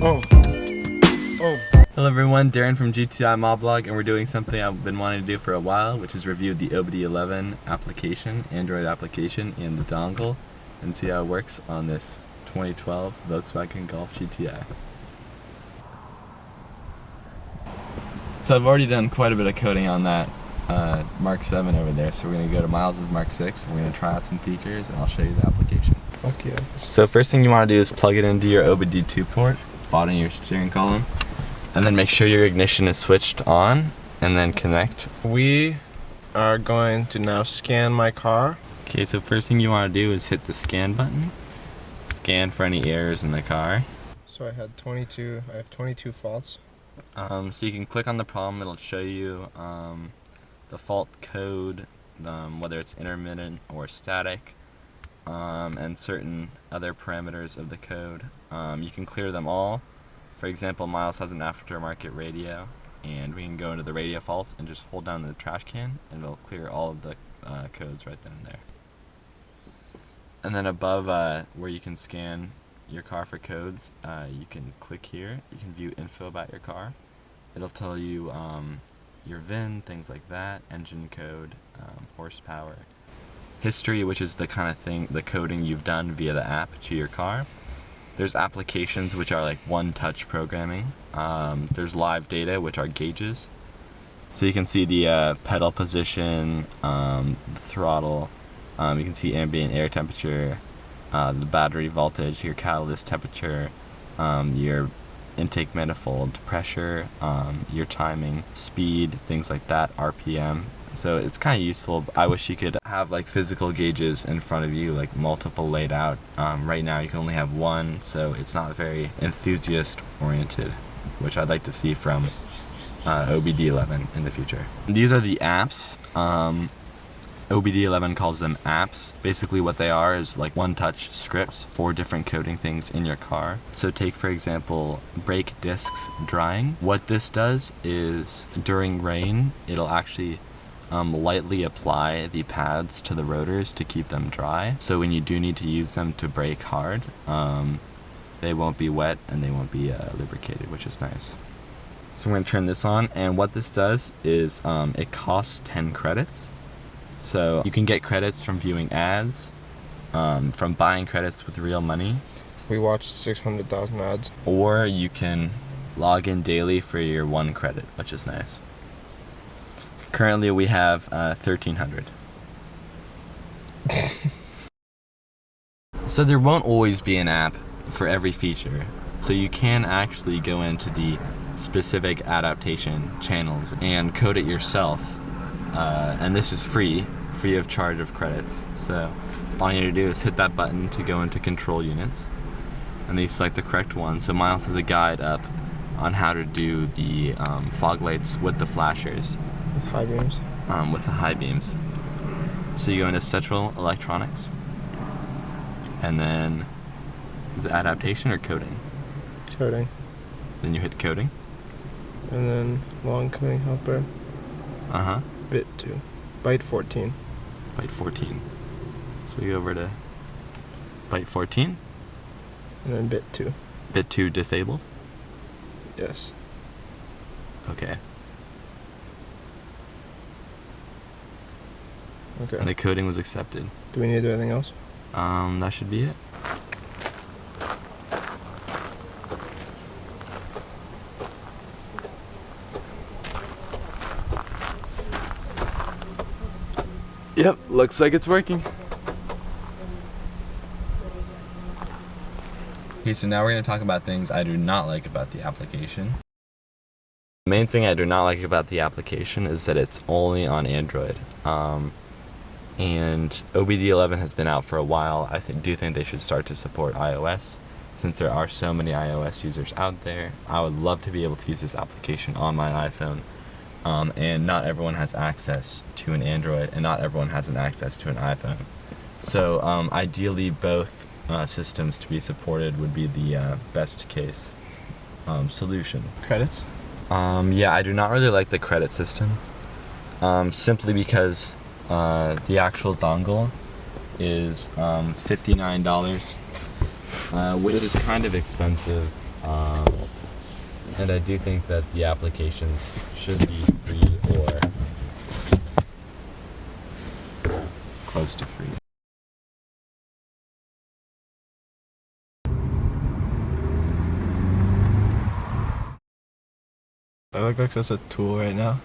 Hello everyone, Deren from GTI Mod Blog, and we're doing something I've been wanting to do for a while, which is review the OBDeleven application, Android application, and the dongle, and see how it works on this 2012 Volkswagen Golf GTI. So I've already done quite a bit of coding on that Mark 7 over there, so we're going to go to Miles's Mark 6, and we're going to try out some features, and I'll show you the application. Fuck yeah. So first thing you want to do is plug it into your OBD II port, bottom of your steering column, and then make sure your ignition is switched on, and then connect. We are going to now scan my car. Okay, so first thing you want to do is hit the scan button. Scan for any errors in the car. So I have 22 faults. So you can click on the problem, it'll show you the fault code, whether it's intermittent or static, and certain other parameters of the code. You can clear them all. For example, Miles has an aftermarket radio, and we can go into the radio faults and just hold down the trash can, and it'll clear all of the codes right then and there. And then above where you can scan your car for codes, you can click here. You can view info about your car. It'll tell you your VIN, things like that, engine code, horsepower, history, which is the kind of thing, the coding you've done via the app to your car. There's applications, which are like one-touch programming. There's live data, which are gauges. So you can see the pedal position, the throttle. You can see ambient air temperature, the battery voltage, your catalyst temperature, your intake manifold pressure, your timing, speed, things like that, RPM. So it's kind of useful. I wish you could have like physical gauges in front of you, like multiple laid out. Right now you can only have one, so it's not very enthusiast oriented, which I'd like to see from OBDeleven in the future. These are the apps. OBDeleven calls them apps. Basically what they are is like one-touch scripts for different coding things in your car. So take for example brake discs drying. What this does is during rain it'll actually lightly apply the pads to the rotors to keep them dry. So when you do need to use them to brake hard, they won't be wet and they won't be lubricated, which is nice. So we're going to turn this on, and what this does is it costs 10 credits. So you can get credits from viewing ads, from buying credits with real money. We watched 600,000 ads. Or you can log in daily for your 1 credit, which is nice. Currently we have 1,300. So there won't always be an app for every feature. So you can actually go into the specific adaptation channels and code it yourself. And this is free of charge of credits. So all you need to do is hit that button to go into control units, and then you select the correct one. So Miles has a guide up on how to do the fog lights with the flashers. High beams. With the high beams. So you go into central electronics, and then is it adaptation or coding? Coding. Then you hit coding. And then long coding helper. Bit 2. Byte 14. Byte 14. So we go over to byte 14. And then bit 2. Bit 2 disabled? Yes. Okay. Okay. And the coding was accepted. Do we need to do anything else? That should be it. Yep, looks like it's working. Okay, so now we're going to talk about things I do not like about the application. The main thing I do not like about the application is that it's only on Android. And OBDeleven has been out for a while. I do think they should start to support iOS, since there are so many iOS users out there. I would love to be able to use this application on my iPhone. And not everyone has access to an Android, and not everyone has an access to an iPhone. So ideally both systems to be supported would be the best case solution. Credits? Yeah, I do not really like the credit system, simply because the actual dongle is $59, which is kind of expensive And I do think that the applications should be free or close to free. I look like such a tool right now.